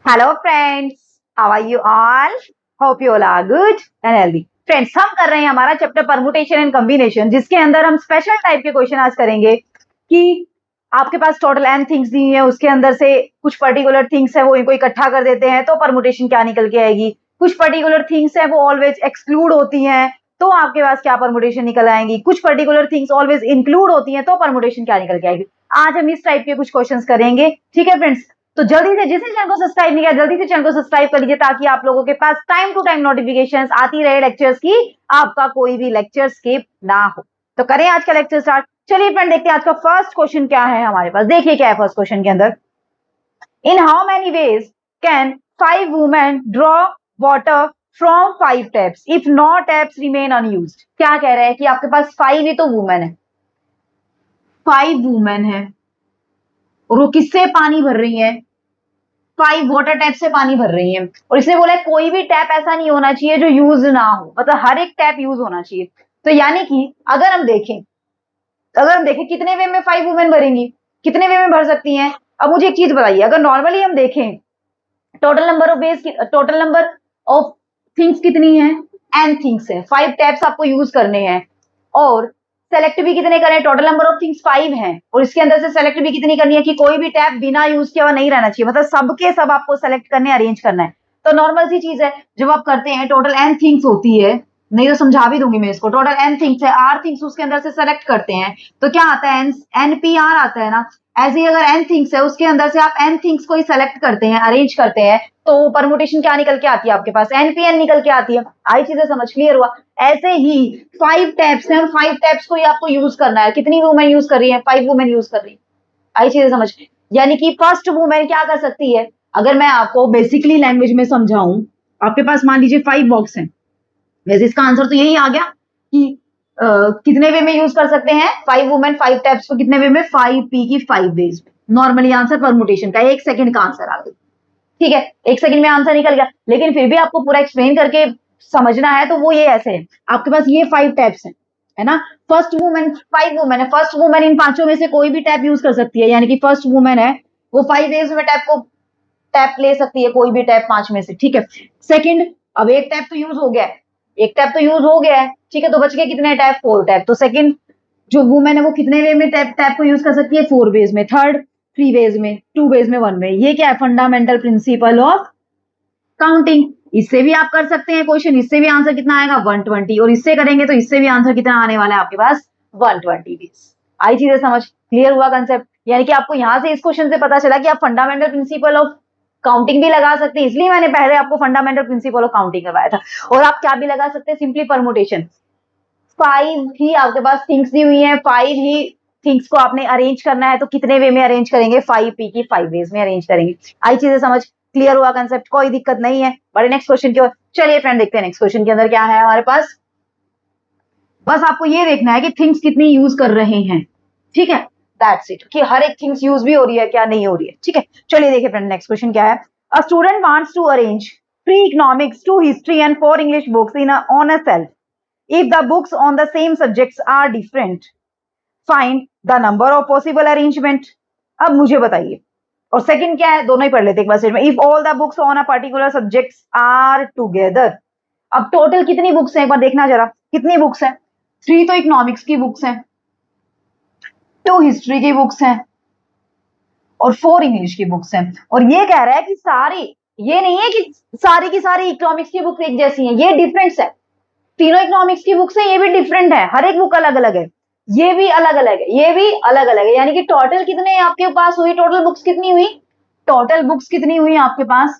Hello friends, how are you all? Hope you all are good and healthy. Friends, हम कर रहे हैं हमारा चैप्टर परमुटेशन एंड कॉम्बिनेशन, जिसके अंदर हम स्पेशल टाइप के क्वेश्चन आज करेंगे कि आपके पास टोटल n थिंग्स दी है, उसके अंदर से कुछ पर्टिकुलर थिंग्स है वो इनको इकट्ठा कर देते हैं तो परमुटेशन क्या निकल के आएगी। कुछ पर्टिकुलर थिंग्स है वो ऑलवेज एक्सक्लूड होती हैं तो आपके पास क्या परमुटेशन निकल आएंगी। कुछ पर्टिकुलर थिंग्स ऑलवेज इंक्लूड होती हैं तो परमुटेशन क्या निकल के आएगी। आज हम इस टाइप के कुछ क्वेश्चंस करेंगे, ठीक है फ्रेंड्स। तो जल्दी से, जिसने चैनल को सब्सक्राइब नहीं किया जल्दी से चैनल को सब्सक्राइब कर लीजिए ताकि आप लोगों के पास टाइम टू टाइम नोटिफिकेशंस आती रहे लेक्चर्स की, आपका कोई भी लेक्चर स्किप ना हो। तो करें आज का लेक्चर स्टार्ट। चलिए फ्रेंड, देखते हैं आज का फर्स्ट क्वेश्चन क्या है हमारे पास। देखिए क्या है फर्स्ट क्वेश्चन के अंदर। In how many ways can 5 women draw water from 5 taps if no taps remain unused. क्या कह रहा है कि आपके पास 5 ही तो वुमेन है, 5 वुमेन है और वो किससे पानी भर रही है? 5 वाटर टैप से पानी भर रही है। और इसने बोला है कोई भी टैप ऐसा नहीं होना चाहिए जो यूज ना हो, मतलब हर एक टैप यूज होना चाहिए। तो यानी कि अगर हम देखें कितने वे में 5 वुमेन भरेंगी, कितने वे में भर सकती हैं। अब मुझे एक चीज बताइए, अगर नॉर्मली हम देखें total number of veg, total number of things कितनी है? n थिंग्स है, 5 टैप्स आपको यूज करने हैं और सेलेक्ट भी कितने करें? टोटल नंबर ऑफ थिंग्स 5 हैं और इसके अंदर से सेलेक्ट भी कितनी करनी है कि कोई भी टैप बिना यूज किया हुआ नहीं रहना चाहिए, मतलब सबके सब आपको सेलेक्ट करने, अरेंज करना है। तो नॉर्मल सी चीज है, जब आप करते हैं टोटल n थिंग्स होती है, नहीं तो समझा भी दूंगी मैं इसको। टोटल n थिंग्स है, r थिंग्स उसके अंदर से सेलेक्ट करते हैं तो क्या आता है? npr आता है ना। ऐसे ही अगर n थिंग्स है उसके अंदर से आप n थिंग्स को ही सेलेक्ट करते हैं, अरेंज करते हैं तो परमुटेशन क्या निकल के आती है आपके पास? npn निकल के आती है। आई चीजें समझ क्लियर हुआ? ऐसे ही 5 टैप्स हैं, 5 टैप्स को ही आपको यूज करना है। कितनी वुमेन यूज कर रही है? 5 वुमेन यूज कर रही है। आई चीजें समझ? यानी कि फर्स्ट वुमेन क्या कर सकती है, अगर मैं आपको बेसिकली लैंग्वेज में समझाऊं, आपके पास मान लीजिए 5 बॉक्स हैं। वैसे इसका आंसर तो यही आ गया कि कितने वे में यूज कर सकते हैं 5 वुमेन 5 टैप्स को, कितने वे में? 5p की 5 वेज में। नॉर्मली आंसर परमुटेशन का 1 सेकंड का आंसर आ गया, ठीक है, 1 सेकंड में आंसर निकल गया। लेकिन फिर भी आपको पूरा एक्सप्लेन करके समझना है तो वो ये ऐसे है। आपके पास ये 5 टैप्स हैं, है ना। फर्स्ट वुमेन 5 वुमेन है, फर्स्ट वुमेन इन पांचों में से कोई भी टैप यूज कर सकती है, यानी कि फर्स्ट वुमेन है वो 5 वेज में टैप ले सकती है, कोई भी टैप 5 में से, ठीक है। सेकंड, अब एक टैप तो यूज हो गया है, एक टैप तो यूज हो गया है, ठीक है, तो बच गए कितने टैप? 4 टैप। तो सेकंड जो वुमेन है वो कितने वे में टैप को यूज कर सकती है? 4 वेज में। थर्ड 3 वेज में, 2 वेज में, 1 वे। ये क्या है? Fundamental principle of counting. इससे भी आप कर सकते हैं क्वेश्चन, इससे भी आंसर कितना आएगा? 120। और इससे करेंगे तो इससे भी आंसर कितना आने वाला है आपके पास? 120। आई चीजें समझ? क्लियर हुआ कंसेप्ट? यानी कि आपको यहां से इस क्वेश्चन से पता चला कि आप फंडामेंटल प्रिंसिपल ऑफ काउंटिंग भी लगा सकते हैं, इसलिए मैंने पहले आपको फंडामेंटल प्रिंसिपल ऑफ काउंटिंग करवाया था। और आप क्या भी लगा सकते हैं? Simply permutation. 5 ही आपके पास थिंग्स दी हुई है, 5 ही थिंग्स को आपने अरेंज करना है तो कितने वे में अरेंज करेंगे? 5p की 5 वेज में अरेंज करेंगे। आई चीजें समझ? क्लियर हुआ कंसेप्ट? कोई दिक्कत नहीं है। बड़े नेक्स्ट क्वेश्चन की ओर चलिए फ्रेंड, देखते हैं नेक्स्ट क्वेश्चन के अंदर क्या है हमारे पास। बस आपको ये देखना है कि थिंग्स कितनी यूज कर रहे हैं, ठीक है, दैट्स इट, कि हर एक थिंग्स यूज भी हो रही है क्या, नहीं हो रही है, ठीक है। चलिए देखिए फ्रेंड, नेक्स्ट क्वेश्चन क्या है। A student wants to arrange 3 economics, 2 history and 4 English books in on a shelf if the books on the same subjects are different, find the number of possible arrangement। अब मुझे बताइए, और second क्या है, दोनों ही पढ़ लेते एक बार statement. If all the books on a particular subjects are together. अब टोटल कितनी बुक्स हैं एक बार देखना जरा, कितनी बुक्स हैं? 3 तो इकोनॉमिक्स की बुक्स हैं, 2 हिस्ट्री की बुक्स हैं और 4 इंग्लिश की बुक्स हैं। और ये कह रहा है कि सारी, ये नहीं है कि सारी की सारी इकोनॉमिक्स की बुक्स एक जैसी हैं, ये डिफरेंस है। तीनों इकोनॉमिक्स की बुक्स है, ये भी डिफरेंट है, हर एक बुक अलग अलग है, ये भी अलग अलग है, ये भी अलग अलग है। यानी कि टोटल कितने आपके पास हुई? टोटल बुक्स कितनी हुई? टोटल बुक्स कितनी हुई आपके पास?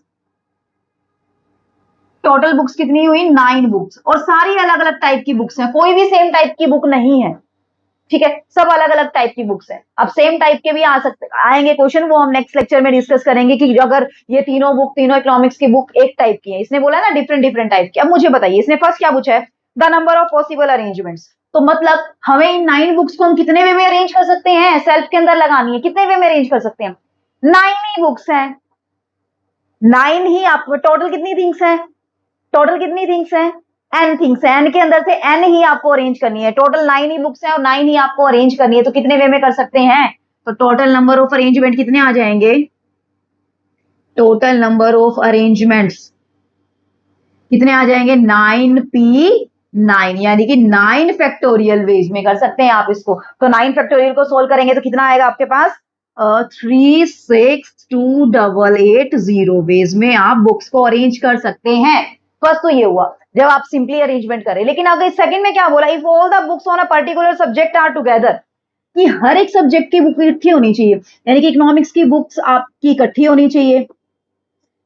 टोटल बुक्स कितनी हुई? 9 बुक्स। और सारी अलग अलग टाइप की बुक्स हैं, कोई भी सेम टाइप की बुक नहीं है, ठीक है, सब अलग अलग टाइप की बुक्स हैं। अब सेम टाइप के भी आ सकते आएंगे क्वेश्चन, वो हम नेक्स्ट लेक्चर में डिस्कस करेंगे कि अगर ये तीनों बुक, तीनों इकोनॉमिक्स की बुक एक टाइप की है, इसने बोला ना डिफरेंट डिफरेंट टाइप की। अब मुझे बताइए इसने फर्स्ट क्या पूछा है? The number of possible arrangements. तो मतलब हमें इन 9 बुक्स को हम कितने वे में अरेंज कर सकते हैं? सेल्फ के अंदर लगानी है, कितने वे में अरेंज कर सकते हैं? 9 ही बुक्स हैं, 9 ही। आपको टोटल कितनी थिंग्स हैं? टोटल कितनी थिंग्स हैं? n थिंग्स है, n के अंदर से n ही आपको अरेंज करनी है। टोटल 9 ही बुक्स हैं और 9 ही आपको अरेंज करनी है, तो कितने वे में कर सकते हैं? तो टोटल नंबर ऑफ अरेंजमेंट कितने आ जाएंगे? टोटल नंबर ऑफ अरेंजमेंट्स कितने आ जाएंगे 9p9 यानी कि 9 फैक्टोरियल वेज में कर सकते हैं आप इसको। तो 9 फैक्टोरियल को सोल्व करेंगे तो कितना आएगा आपके पास 3628880 वेज में आप बुक्स को अरेंज कर सकते हैं। फर्स्ट तो ये हुआ जब आप सिंपली अरेंजमेंट करें। लेकिन अगर सेकंड में क्या बोला, if all the books on a particular subject are together, कि हर एक सब्जेक्ट की बुक इकट्ठी होनी चाहिए, यानी कि इकोनॉमिक्स की बुक्स आपकी इकट्ठी होनी चाहिए,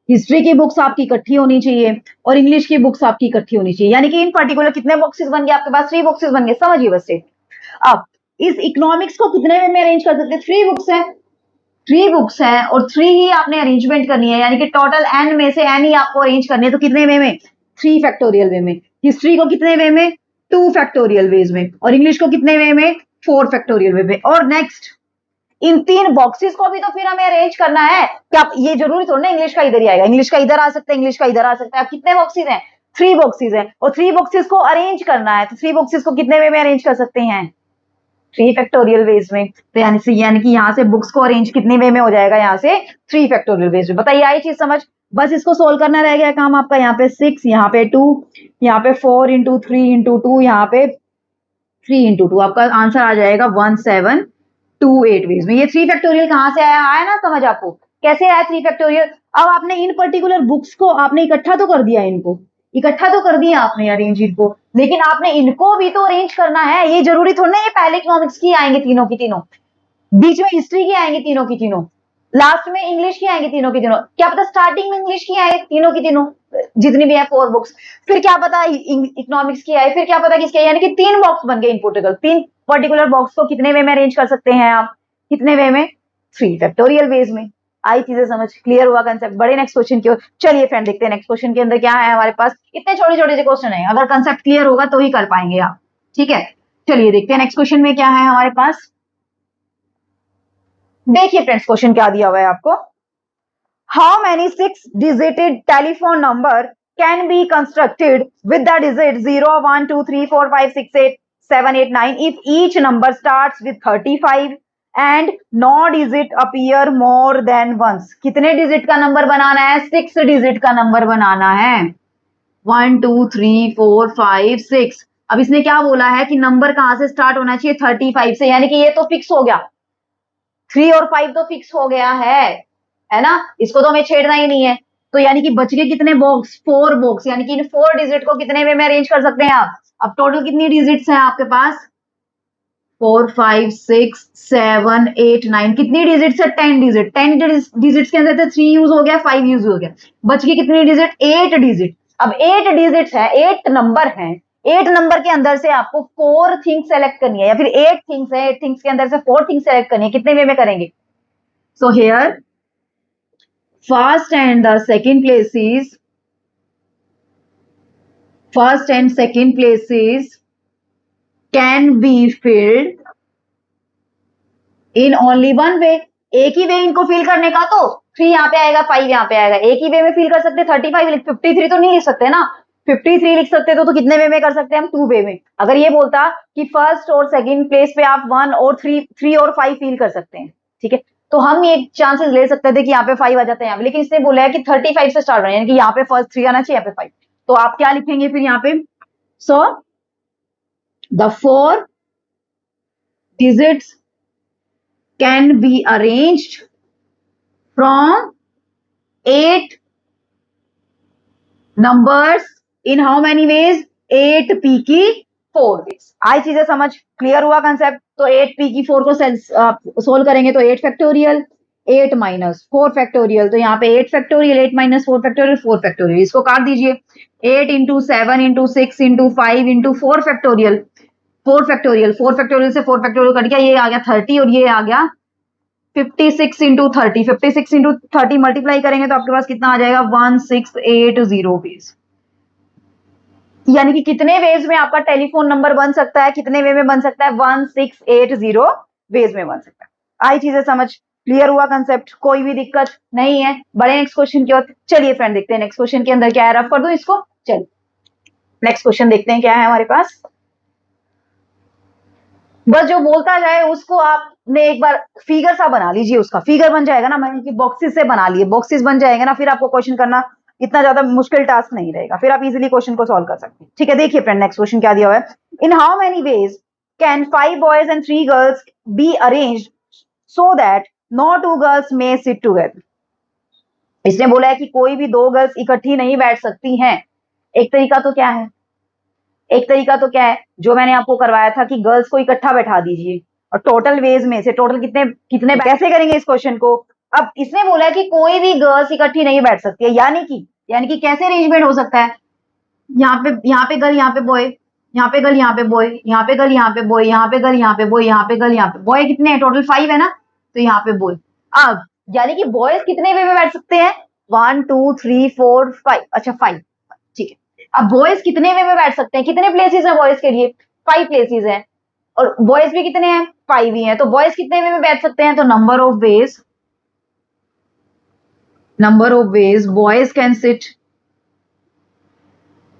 हिस्ट्री की बुक्स आपकी इकट्ठी होनी चाहिए और इंग्लिश की बुक्स आपकी इकट्ठी होनी चाहिए। यानी कि इन पर्टिकुलर कितने बॉक्सेस बन गए आपके पास 3 बॉक्सेस बन गए। समझिए बस से। अब इस इकोनॉमिक्स को कितने वे में अरेंज कर सकते हैं 3 बुक्स है, 3 बुक्स है और 3 ही आपने अरेंजमेंट करनी है, यानी कि टोटल n में से n ही आपको अरेंज करनी है। तो कितने वे में 3 फैक्टोरियल वे में, हिस्ट्री को कितने वे में 2 फैक्टोरियल वेज में और इंग्लिश को कितने वे में 4 फैक्टोरियल वे में। और नेक्स्ट इन 3 बॉक्सेस को भी तो फिर हमें अरेंज करना है। क्या ये जरूरी थोड़ा ना इंग्लिश का इधर ही आएगा, इंग्लिश का इधर आ सकता है, इंग्लिश का इधर आ सकता है। अब कितने बॉक्सेस हैं 3 बॉक्सेस हैं और 3 बॉक्सेस को अरेंज करना है। तो 3 बॉक्सेस को कितने वे में अरेंज कर सकते हैं 3 फैक्टोरियल वेज में। तो यानी कि यहाँ से बुक्स को अरेंज कितने वे में हो जाएगा यहाँ से 3 फैक्टोरियल वेज में। बताइए आई चीज समझ। बस इसको सोल्व करना रह गया काम आपका। यहाँ पे 6, यहाँ पे 2, यहाँ पे 4 इंटू 3 इंटू 2, यहाँ पे 3 इंटू 2, आपका आंसर आ जाएगा 1728 वेज में। ये 3 फैक्टोरियल कहाँ से आया, आया ना समझ आपको कैसे आया 3 फैक्टोरियल। अब आपने इन पर्टिकुलर बुक्स को आपने इकट्ठा तो कर दिया, इनको इकट्ठा तो कर दिया आपने अरेंज इनको, लेकिन आपने इनको भी तो अरेंज करना है। ये जरूरी थोड़ा ना ये पहले इकोनॉमिक्स की आएंगे तीनों की तीनों, बीच में हिस्ट्री की आएंगे तीनों की तीनों, लास्ट में इंग्लिश की आएंगे तीनों की तीनों। क्या पता स्टार्टिंग में इंग्लिश की आए तीनों की तीनों, जितनी भी है 4 बुक्स, फिर क्या पता इकोनॉमिक्स की आए, फिर क्या पता किसकी आए। यानी कि 3 बॉक्स बन गए इन टोटल। 3 पर्टिकुलर बॉक्स को कितने वे में अरेंज कर सकते हैं आप, कितने वे में 3 फैक्टोरियल वेज में। आई चीजें समझ, क्लियर हुआ कंसेप्ट। बड़े नेक्स्ट क्वेश्चन की ओर चलिए फ्रेंड देखते हैं नेक्स्ट क्वेश्चन के अंदर क्या है हमारे पास। इतने छोटे छोटे से क्वेश्चन है, अगर कंसेप्ट क्लियर होगा तो ही कर पाएंगे आप। ठीक है चलिए देखते हैं नेक्स्ट क्वेश्चन में क्या है हमारे पास। देखिए फ्रेंड्स क्वेश्चन क्या दिया हुआ है आपको। How many 6 डिजिटेड telephone number can be constructed with the digit 0 1 2 3 4 5 6 8 7 8 9 if each number starts with 35 and no digit appear more than once. कितने डिजिट का नंबर बनाना है 6 डिजिट का नंबर बनाना है 1 2 3 4 5 6। अब इसने क्या बोला है कि नंबर कहां से स्टार्ट होना चाहिए 35 से, यानी कि ये तो फिक्स हो गया, 3 और 5 तो फिक्स हो गया है ना, इसको तो हमें छेड़ना ही नहीं है। तो यानी कि बच गए कितने बॉक्स 4 बॉक्स, यानी कि इन 4 डिजिट को कितने वे में अरेंज कर सकते हैं आप। अब टोटल कितनी डिजिट्स हैं आपके पास 4 5 6 7 8 9, कितनी डिजिट्स है 10 डिजिट। 10 डिजिट्स के अंदर 3 यूज हो गया 5 यूज हो गया, बच गई कितनी डिजिट 8 डिजिट। अब 8 डिजिट्स है 8 नंबर है, 8 नंबर के अंदर से आपको 4 थिंग्स सेलेक्ट करनी है, या फिर 8 थिंग्स है 8 थिंग्स के अंदर से 4 थिंग्स सेलेक्ट करनी है। कितने वे में करेंगे। So here first and the second places, first and second places can be filled in only one way। एक ही वे इनको फिल करने का, तो 3 यहाँ पे आएगा 5 यहाँ पे आएगा, एक ही वे में फिल कर सकते 35 53 तो नहीं लिख सकते ना, 53 लिख सकते तो कितने वे में कर सकते हैं हम 2 वे में। अगर ये बोलता कि फर्स्ट और सेकंड प्लेस पे आप 1 और 3 और 5 फिल कर सकते हैं, ठीक है, तो हम ये चांसेस ले सकते थे कि यहाँ पे 5 आ जाते हैं यहाँ पे, लेकिन इसने बोला है कि 35 से स्टार्ट होना है, यानी कि यहाँ पे फर्स्ट 3 आना चाहिए, यहाँ पे 5। तो आप क्या लिखेंगे फिर यहाँ पे। So the 4 digits can be arranged from 8 numbers in how many veg 8p की 4 वेज। आई चीजें समझ, क्लियर हुआ कंसेप्ट। तो 8p की 4 को सोल्व करेंगे तो 8 फैक्टोरियल 8 माइनस 4 फैक्टोरियल, तो यहाँ पे 8 फैक्टोरियल 8 माइनस 4 फैक्टोरियल 4 फैक्टोरियल, इसको काट दीजिए 8 into 7 into 6 into 5 into 4 factorial 4 factorial 4 factorial से 4 फैक्टोरियल कट गया, ये आ गया 30 और ये आ गया 56 इंटू 30, 56 इंटू 30 मल्टीप्लाई करेंगे तो आपके पास कितना आ जाएगा 1680 वेज। यानी कि कितने वेज में आपका टेलीफोन नंबर बन सकता है, कितने वे में बन सकता है 1680 वेज में बन सकता है। आई चीजें समझ, क्लियर हुआ कंसेप्ट, कोई भी दिक्कत नहीं है। बड़े नेक्स्ट क्वेश्चन की ओर चलिए फ्रेंड देखते हैं नेक्स्ट क्वेश्चन के अंदर क्या है। रफ कर दूं इसको, चलिए नेक्स्ट क्वेश्चन देखते हैं क्या है हमारे पास। बस जो बोलता जाए उसको आप आपने एक बार फिगर सा बना लीजिए, उसका फिगर बन जाएगा ना, मैंने कि बॉक्सेस से बना लिए, बॉक्सेस बन जाएंगे ना, फिर आपको क्वेश्चन करना इतना ज्यादा मुश्किल टास्क नहीं रहेगा, फिर आप इजीली क्वेश्चन को सॉल्व कर सकते हैं। ठीक है, देखिए फ्रेंड नेक्स्ट क्वेश्चन क्या दिया हुआ है। In how many ways can 5 boys and 3 girls be arranged so that no 2 girls may sit together. इसने बोला है कि कोई भी 2 गर्ल्स इकट्ठी नहीं बैठ सकती हैं। एक तरीका तो क्या है, एक तरीका तो क्या है जो मैंने आपको करवाया था कि गर्ल्स को इकट्ठा बैठा दीजिए और टोटल वेज में से टोटल कितने कितने कैसे करेंगे इस क्वेश्चन को। अब इसने बोला है कि कोई भी गर्ल्स इकट्ठी नहीं बैठ सकती है, यानी कि कैसे अरेंजमेंट हो सकता है। यहाँ पे गर्ल, यहाँ पे बॉय, यहाँ पे गर्ल, यहाँ पे बॉय, यहाँ पे गर्ल, यहाँ पे बॉय, यहाँ पे गर्ल, यहाँ पे बॉय, यहाँ पे गर्ल, यहाँ पे बॉय, कितने हैं टोटल 5 है ना, तो यहाँ पे बॉय। अब यानी कि बॉयज कितने वे में बैठ सकते हैं, 1 2 3 4 5, अच्छा 5, ठीक है। अब बॉयज कितने वे में बैठ सकते हैं, कितने प्लेसेस हैं बॉयज के लिए, 5 प्लेसेस हैं, और बॉयज भी कितने हैं, 5 ही हैं, तो बॉयज कितने वे में बैठ सकते हैं, तो number of veg boys can seat,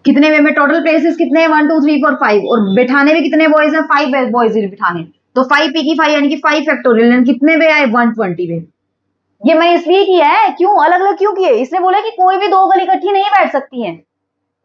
कितने वे में, टोटल प्लेसेस कितने हैं 1 2 3 4 5, और बिठाने में कितने बॉयज हैं, 5 बॉयज बिठाने, तो 5 पी की 5 यानी कि 5 फैक्टोरियल, कितने वे आए 120 वे। ये मैंने इसलिए किया है, क्यों अलग अलग क्यों किए, इसने बोला कि कोई भी 2 गर्ल इकट्ठी नहीं बैठ सकती हैं,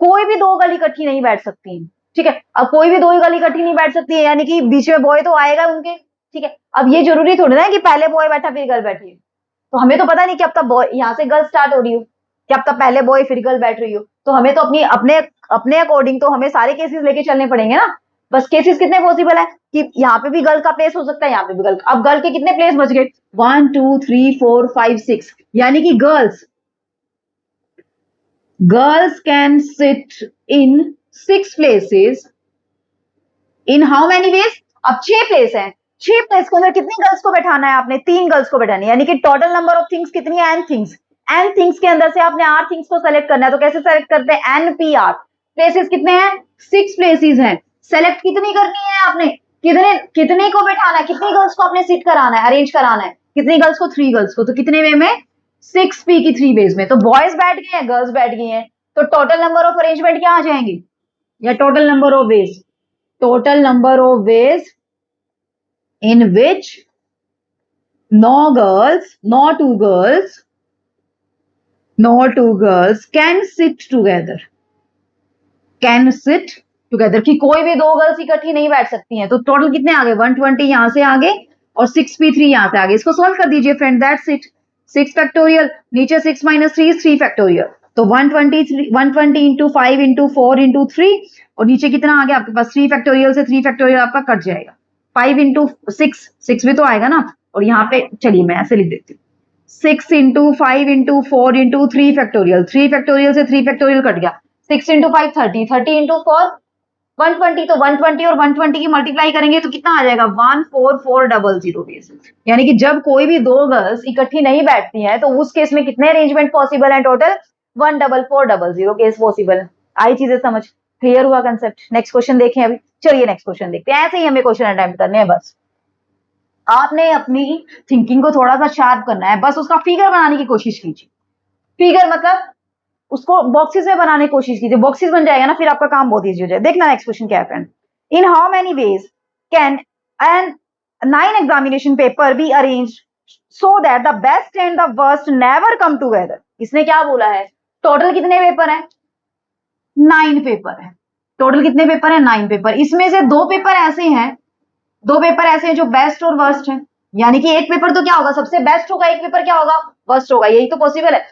कोई भी 2 गर्ल इकट्ठी नहीं बैठ सकती हैं। ठीक है, अब कोई भी 2 गर्ल इकट्ठी नहीं बैठ सकती है यानी कि बीच में बॉय तो आएगा उनके। ठीक है, अब ये जरूरी थोड़ी ना है कि पहले बॉय बैठा फिर गर्ल बैठी है, तो हमें तो पता नहीं कि अब तक बॉय यहाँ से गर्ल स्टार्ट हो रही हो, कि अब तक पहले बॉय फिर गर्ल बैठ रही हो, तो हमें तो अपनी अपने अपने अकॉर्डिंग तो हमें सारे केसेस लेके चलने पड़ेंगे ना। बस केसेस कितने पॉसिबल है कि यहाँ पे भी गर्ल का प्लेस हो सकता है, यहाँ पे भी गर्ल, अब गर्ल के कितने प्लेस बच गए 1 2 3 4 5 6, यानी कि girls can sit in 6 places in how many veg, अब 6 प्लेस है, 6 प्लेस के अंदर कितनी गर्ल्स को बैठाना है आपने, 3 गर्ल्स को बैठानी है, यानी कि टोटल नंबर ऑफ थिंग्स कितनी है, एन थिंग्स के अंदर से आपने आर थिंग्स को सेलेक्ट करना है, तो कैसे सेलेक्ट करते हैं, NPR, प्लेसेस कितने हैं 6 प्लेसेस हैं, सेलेक्ट कितनी करनी है आपने, कितने कितने को बैठाना है, कितनी गर्ल्स को आपने सिट कराना है, अरेंज कराना है, कितनी गर्ल्स को, 3 गर्ल्स को, तो कितने वे में 6P की 3 वेज में, तो बॉयज बैठ गए हैं गर्ल्स बैठ गई हैं, तो टोटल नंबर ऑफ अरेंजमेंट क्या आ जाएंगे, या total number of veg, total number of ways in which no two girls can sit together, कि कोई भी 2 गर्ल्स इकट्ठी नहीं बैठ सकती हैं, तो टोटल कितने आ गए 120 यहां से आगे और 6P3 यहां से आगे, इसको सोल्व कर दीजिए फ्रेंड, दैट्स इट, 6 फैक्टोरियल, नीचे 6 - 3 3 फैक्टोरियल, तो 120 इंटू 5 इंटू 4 इंटू 3, और नीचे कितना आ गया आपके पास 3 फैक्टोरियल से 3 फैक्टोरियल आपका कट जाएगा, 5 इंटू 6 भी तो आएगा ना, और यहाँ पे चलिए मैं ऐसे लिख देती हूँ 6 into 5 into 4 into 3 factorial, 3 factorial से 3 फैक्टोरियल कट गया, 6 इंटू 5 30 इंटू 4 120, तो 120 और 120 की मल्टीप्लाई करेंगे तो कितना आ जाएगा 14400 यानी कि जब कोई भी 2 गर्ल्स इकट्ठी नहीं बैठती हैं तो उस केस में कितने अरेंजमेंट पॉसिबल हैं, टोटल 14400 केस पॉसिबल है। आई चीजें समझ, क्लियर हुआ कंसेप्ट। नेक्स्ट क्वेश्चन देखें अभी, चलिए नेक्स्ट क्वेश्चन देखते हैं, ऐसे ही हमें क्वेश्चन अटेम्प्ट करने हैं, बस आपने अपनी थिंकिंग को थोड़ा सा शार्प करना है, बस उसका फिगर बनाने की कोशिश कीजिए, फिगर मतलब उसको बॉक्सेस में बनाने की कोशिश कीजिए, बॉक्सेस बन जाएगा ना फिर आपका काम बहुत इजी हो जाए। देखना नेक्स्ट क्वेश्चन क्या है friend, in how many ways can an 9 examination paper B arranged so that the best and the worst never come together. इसने क्या बोला है, टोटल कितने पेपर है 9 पेपर है, टोटल कितने पेपर है 9 पेपर, इसमें से 2 पेपर ऐसे हैं जो बेस्ट और वर्स्ट है, यानी कि एक पेपर तो क्या होगा सबसे बेस्ट होगा, एक पेपर क्या होगा वर्स्ट होगा, यही तो पॉसिबल है।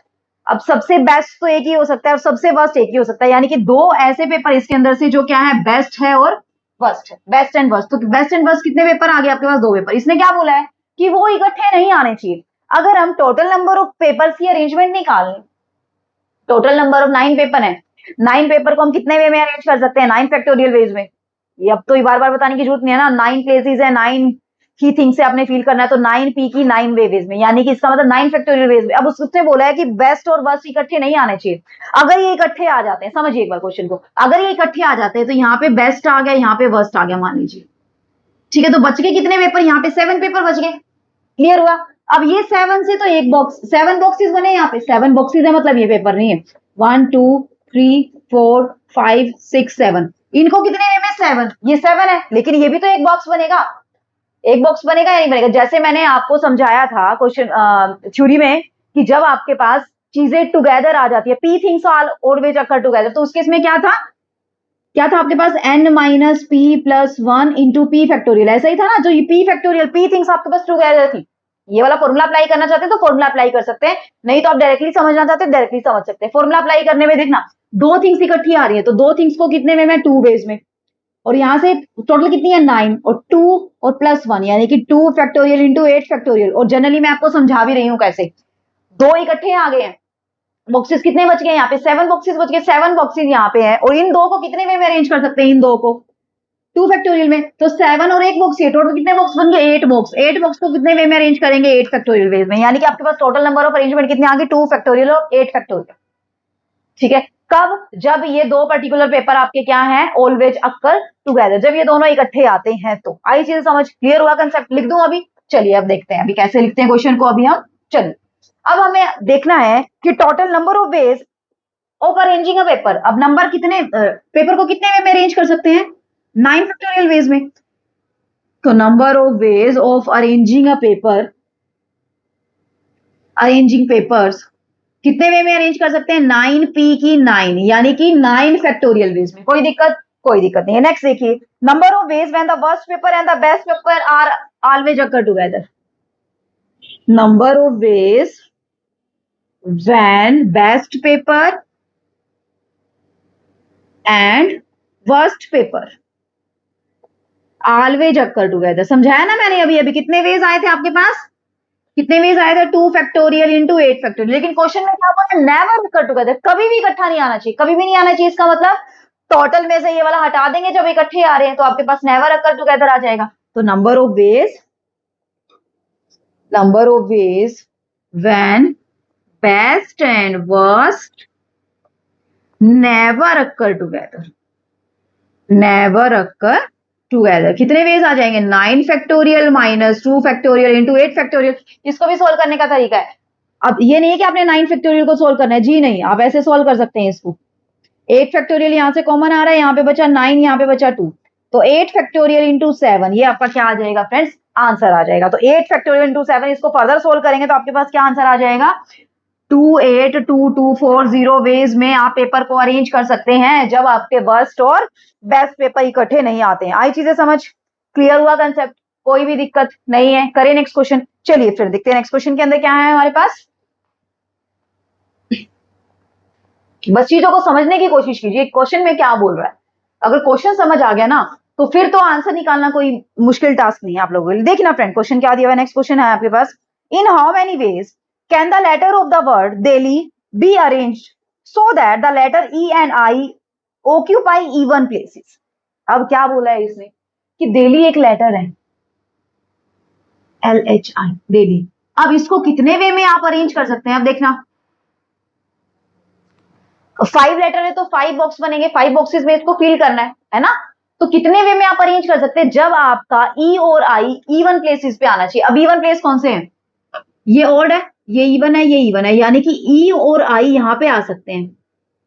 अब सबसे बेस्ट तो एक ही हो सकता है और सबसे वर्स्ट एक ही हो सकता है, यानी कि 2 ऐसे पेपर इसके अंदर से जो क्या है बेस्ट है और वर्स्ट है, बेस्ट एंड वर्स्ट, तो बेस्ट एंड वर्स्ट कितने पेपर आ गए आपके पास 2 पेपर। इसने क्या बोला है कि वो इकट्ठे नहीं आने चाहिए। अगर हम टोटल नंबर ऑफ पेपर्स की अरेंजमेंट निकाल लें, टोटल नंबर ऑफ 9 पेपर है, 9 पेपर को हम कितने वे में अरेंज कर सकते हैं 9 फैक्टोरियल वेज में, ये अब तो बार बार बताने की जरूरत नहीं है ना, 9 प्लेसेस है, 9 ही थिंग से आपने फील करना है, तो 9P की 9 वेज में, यानी कि इसका मतलब 9 फैक्टोरियल वेज में। अब उसने बोला है कि बेस्ट और वर्स्ट इकट्ठे नहीं आने चाहिए, अगर ये इकट्ठे आ जाते हैं, समझिए एक बार क्वेश्चन को, अगर ये इकट्ठे आ जाते हैं तो यहाँ पे बेस्ट आ गया, यहाँ पे वर्स्ट आ गया मान लीजिए, ठीक है, तो बच गए कितने पेपर, यहाँ पे 7 पेपर बच गए, क्लियर हुआ। अब ये 7 से तो एक बॉक्स 7 बॉक्सेस बने, यहाँ पे 7 बॉक्सेस है, मतलब ये पेपर नहीं है, 1 2 3 4 5 6 7, इनको कितने वे में 7, ये 7 है, लेकिन ये भी तो एक बॉक्स बनेगा, एक बॉक्स बनेगा या नहीं बनेगा? जैसे मैंने आपको समझाया था क्वेश्चन थ्योरी में कि जब आपके पास चीजें टुगेदर आ जाती है, p things are always occur together, तो उस केस में क्या था, क्या था आपके पास n minus p plus one into p factorial, ऐसा ही था ना, जो ये पी फैक्टोरियल, पी थिंग्स आपके पास टुगेदर थी। ये वाला फॉर्मूला अप्लाई करना चाहते हैं तो फॉर्मूला अप्लाई कर सकते हैं, नहीं तो आप डायरेक्टली समझना चाहते हैं डायरेक्टली समझ सकते हैं। फॉर्मूला अप्लाई करने में देखना, दो थिंग्स इकट्ठी आ रही है तो दो थिंग्स को कितने में मैं टू बेस में, और यहां से टोटल कितनी है 9 और 2 और प्लस 1 यानी कि 2 फैक्टोरियल इंटू 8 फैक्टोरियल। और जनरली मैं आपको समझा भी रही हूं कैसे, दो इकट्ठे आ गए हैं, बॉक्सेस कितने बच गए यहाँ पे, 7 बॉक्सेस बच गए, 7 बॉक्सेस यहाँ पे हैं, और इन दो को कितने वे में अरेंज कर सकते हैं, इन दो को 2 फैक्टोरियल में, तो 7 और एक बॉक्स, ये टोटल कितने बॉक्स बन गए 8 बॉक्स, 8 बॉक्स को कितने वे में अरेंज करेंगे 8 फैक्टोरियल वे में, यानी कि आपके पास टोटल नंबर ऑफ अरेंजमेंट कितने आ गए 2 फैक्टोरियल और 8 फैक्टोरियल। ठीक है, कब, जब ये दो पर्टिकुलर पेपर आपके क्या हैं ऑलवेज अक्कर टुगेदर, जब ये दोनों इकट्ठे आते हैं तो। आई चीज समझ क्लियर हुआ, कंसेप्ट लिख दूं अभी, चलिए अब देखते हैं अभी कैसे लिखते हैं क्वेश्चन को अभी हम। चलिए अब हमें देखना है कि total number of ways of arranging a paper, अब नंबर कितने पेपर को कितने वे में अरेंज कर सकते हैं 9 फैक्टोरियल वेज में, तो number of ways of arranging a paper, arranging papers कितने वे में अरेंज कर सकते हैं 9p की 9 यानी कि 9 फैक्टोरियल वेज में, कोई दिक्कत, कोई दिक्कत नहीं है। नेक्स्ट देखिए, number of ways when the worst paper and the best paper are always occur together, number of ways when best paper and worst paper always occur together, समझाया ना मैंने अभी अभी, कितने वेज आए थे आपके पास, कितने वेज आए थे 2 फैक्टोरियल इंटू 8 फैक्टोरियल, लेकिन क्वेश्चन में क्या बोला, नेवर अकर टुगेदर, कभी भी इकट्ठा नहीं आना चाहिए, कभी भी नहीं आना चाहिए, इसका मतलब टोटल में से ये वाला हटा देंगे जब इकट्ठे आ रहे हैं तो आपके पास नेवर अकर टुगेदर आ जाएगा। तो number of ways when best and worst never occur together, never occur together, कितने वेज आ जाएंगे 9 factorial minus 2 factorial into 8 factorial. इसको भी सोल्व करने का तरीका है, अब ये नहीं है कि आपने 9 फैक्टोरियल को सोल्व करना है, जी नहीं, आप ऐसे सोल्व कर सकते हैं इसको, 8 फैक्टोरियल यहां से कॉमन आ रहा है, यहाँ पे बचा 9, यहाँ पे बचा 2, तो 8 फैक्टोरियल इंटू 7, ये आपका क्या आ जाएगा फ्रेंड्स, आंसर आ जाएगा। तो 8 फैक्टोरियल इंटू 7, इसको फर्दर सोल्व करेंगे तो आपके पास क्या आंसर आ जाएगा, 28240 वेज में आप पेपर को अरेंज कर सकते हैं जब आपके वर्स्ट और बेस्ट पेपर इकट्ठे नहीं आते हैं। आई चीजें समझ, क्लियर हुआ कंसेप्ट, कोई भी दिक्कत नहीं है। करें नेक्स्ट क्वेश्चन, चलिए फिर देखते हैं नेक्स्ट क्वेश्चन के अंदर क्या है हमारे पास। बस चीजों को समझने की कोशिश कीजिए, क्वेश्चन में क्या बोल रहा है, अगर क्वेश्चन समझ आ गया ना तो फिर तो आंसर निकालना कोई मुश्किल टास्क नहीं है आप लोगों के लिए। देखना फ्रेंड क्वेश्चन क्या दिया हुआ है, नेक्स्ट क्वेश्चन है आपके पास, in how many ways can the letter of the word daily be arranged so that the letter E and I occupy even places. अब क्या बोला है इसने कि डेली एक लेटर है LHI डेली, अब इसको कितने वे में आप अरेंज कर सकते हैं, अब देखना 5 लेटर है तो 5 बॉक्स बनेंगे, 5 बॉक्सेस में इसको फिल करना है ना, तो कितने वे में आप अरेंज कर सकते हैं जब आपका ई और आई इवन प्लेसेस पे आना चाहिए। अब इवन प्लेस कौन से हैं, ये ऑड है, ये इवन है, ये इवन है, यानी कि ई और आई यहाँ पे आ सकते हैं,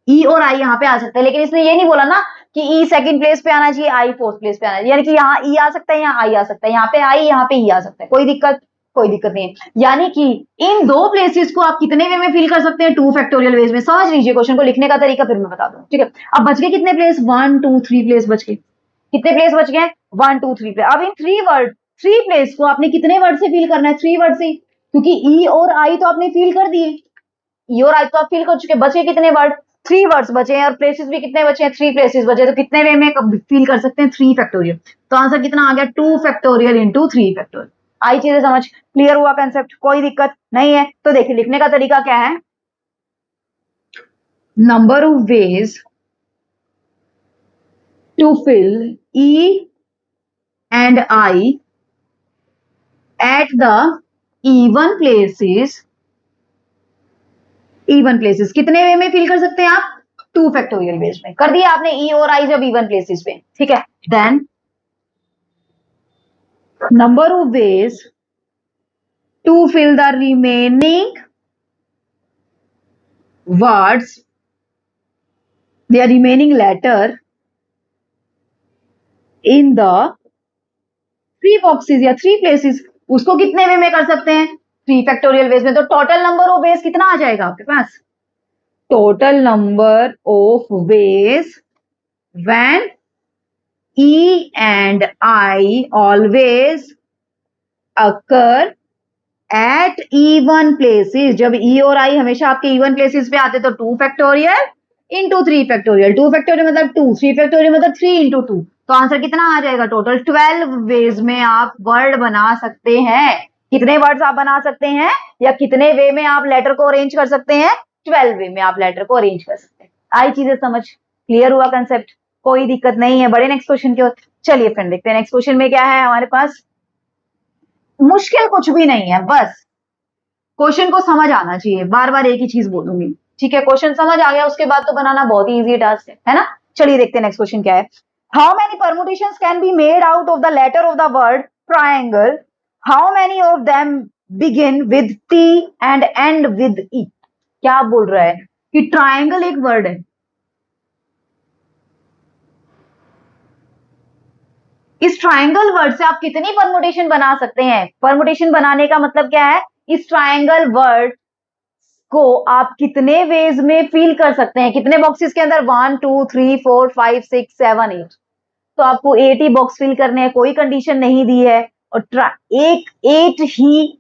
ई और आई यहाँ पे आ सकते हैं, लेकिन इसने ये नहीं बोला ना कि ई सेकंड प्लेस पे आना चाहिए, आई फोर्थ प्लेस पे आना चाहिए, यानी कि यहाँ ई आ सकता है, यहाँ आई आ सकता है, यहाँ पे आई, यहाँ पे ई आ सकता है, कोई दिक्कत, कोई दिक्कत नहीं है। यानी कि इन दो प्लेसेस को आप कितने वे में फिल कर सकते हैं 2 फैक्टोरियल वेज में। समझ लीजिए क्वेश्चन को लिखने का तरीका फिर मैं बता दूं, ठीक है। अब बच गए कितने प्लेस, 1 2 3 प्लेस बच गए, कितने प्लेस बच गए 1 2 3 प्लेस। अब इन 3 प्लेस को आपने कितने वर्ड से फिल करना है, 3 वर्ड से, क्योंकि ई और आई तो आपने फिल कर दिए, ई और आई तो आप फिल कर चुके, बचे कितने वर्ड 3 वर्ड्स बचे हैं, और प्लेसेस भी कितने बचे हैं 3 प्लेसेस बचे, तो कितने वे में फिल कर सकते हैं 3 फैक्टोरियल, तो आंसर कितना आ गया 2 फैक्टोरियल इंटू 3 फैक्टोरियल। आई चीजें समझ, क्लियर हुआ कंसेप्ट, कोई दिक्कत नहीं है। तो देखिए लिखने का तरीका क्या है, number of ways to fill E and I at the even places, even places कितने वे में फिल कर सकते हैं आप 2 फैक्टोरियल वेज में, कर दिया आपने ई और आई जब इवन प्लेसेस पे, ठीक है। Then number of ways to fill the remaining words, the remaining letter in the 3 boxes या 3 प्लेसेस, उसको कितने वे में कर सकते हैं? 3 फैक्टोरियल वेज में। तो टोटल नंबर ऑफ वेज कितना आ जाएगा आपके पास? Total number of ways when E and I always occur at even places, जब E और I हमेशा आपके even places पे आते तो 2 फैक्टोरियल इंटू 3 फैक्टोरियल, 2 फैक्टोरियल मतलब 2, 3 फैक्टोरियल मतलब 3 इंटू 2, तो आंसर कितना आ जाएगा? टोटल 12 वेज में आप वर्ड बना सकते हैं। कितने वर्ड्स आप बना सकते हैं या कितने वे में आप लेटर को अरेंज कर सकते हैं? 12 वे में आप लेटर को अरेंज कर सकते हैं। आई चीजें समझ? क्लियर हुआ कंसेप्ट? कोई दिक्कत नहीं है। बड़े नेक्स्ट क्वेश्चन की ओर चलिए फ्रेंड देखते हैं। नेक्स्ट क्वेश्चन में क्या है हमारे पास? मुश्किल कुछ भी नहीं है, बस क्वेश्चन को समझ आना चाहिए। बार बार एक ही चीज बोलूंगी, ठीक है? क्वेश्चन समझ आ गया उसके बाद तो बनाना बहुत ही इजी टास्क है ना? चलिए देखते हैं नेक्स्ट क्वेश्चन क्या है। How many permutations can be made out of the letter of the word triangle? How many of them begin with T and end with E? क्या बोल रहा है कि ट्रायंगल एक वर्ड है, इस ट्रायंगल वर्ड से आप कितनी परमुटेशन बना सकते हैं? परमुटेशन बनाने का मतलब क्या है? इस ट्रायंगल वर्ड को आप कितने वेज में फिल कर सकते हैं? कितने बॉक्सेस के अंदर? 1 2 3 4 5 6 7 8। तो आपको 8 ही बॉक्स फिल करने हैं, कोई कंडीशन नहीं दी है। और 8 ही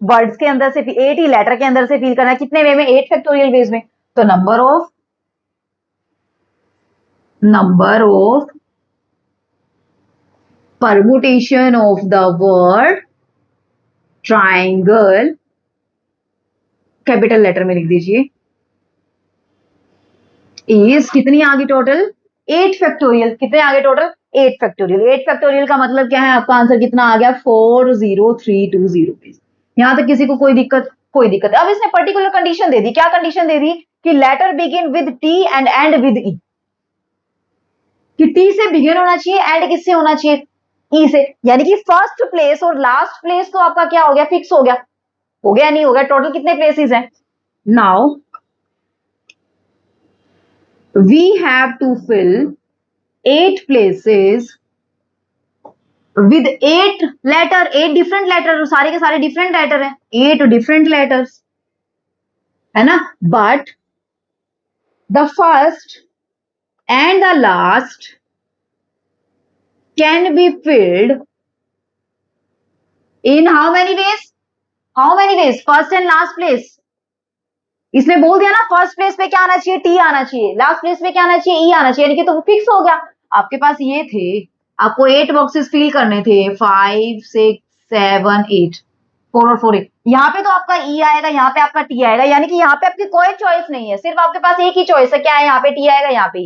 वर्ड्स के अंदर से, 8 ही लेटर के अंदर से फिल करना है। कितने वे में? 8 फैक्टोरियल वेज में। तो number of permutation of the word triangle, capital letter में लिख दीजिए, इज कितनी आ गई टोटल? 8 फैक्टोरियल। कितने आ गए टोटल? 8 फैक्टोरियल। 8 फैक्टोरियल का मतलब क्या है? आपका आंसर कितना आ गया? 40320। यहां तक किसी को कोई दिक्कत? कोई दिक्कत है। अब इसने पर्टिकुलर कंडीशन दे दी। क्या कंडीशन दे दी? कि letter begin with T and end with E, कि टी से बिगिन होना चाहिए, एंड किससे होना चाहिए? ई से। यानी कि फर्स्ट प्लेस और लास्ट प्लेस तो आपका क्या हो गया? फिक्स हो गया। हो गया नहीं हो गया? टोटल कितने प्लेसेस हैं? Now we have to fill 8 places with 8 letter, 8 different letter, सारे के सारे डिफरेंट लेटर है, 8 डिफरेंट लेटर्स है ना? But the first and the last can be filled in how many veg? How many veg? First and last place. इसने बोल दिया ना, फर्स्ट प्लेस पे क्या आना चाहिए? टी आना चाहिए, लास्ट प्लेस पे क्या आना चाहिए? ई आना चाहिए, यानी कि तो फिक्स हो गया। आपके पास ये थे, आपको 8 बॉक्सेस फिल करने थे, 5 6 7 8, 4 और 4 8। यहाँ पे तो आपका ई आएगा, यहाँ पे आपका टी आएगा, यानी कि यहाँ पे आपकी कोई चॉइस नहीं है, सिर्फ आपके पास एक ही चॉइस है। क्या है? यहाँ पे टी आएगा, यहाँ पे।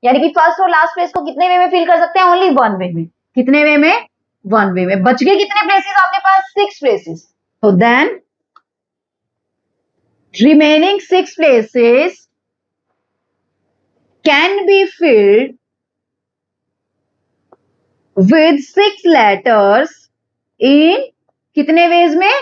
यानी कि फर्स्ट और लास्ट प्लेस को कितने वे में फिल कर सकते हैं? ओनली 1 वे में। कितने वे में? 1 वे में। बच गए कितने प्लेसेस आपके पास? 6 प्लेसेस। तो then remaining 6 places can be filled with 6 letters in कितने वेज में?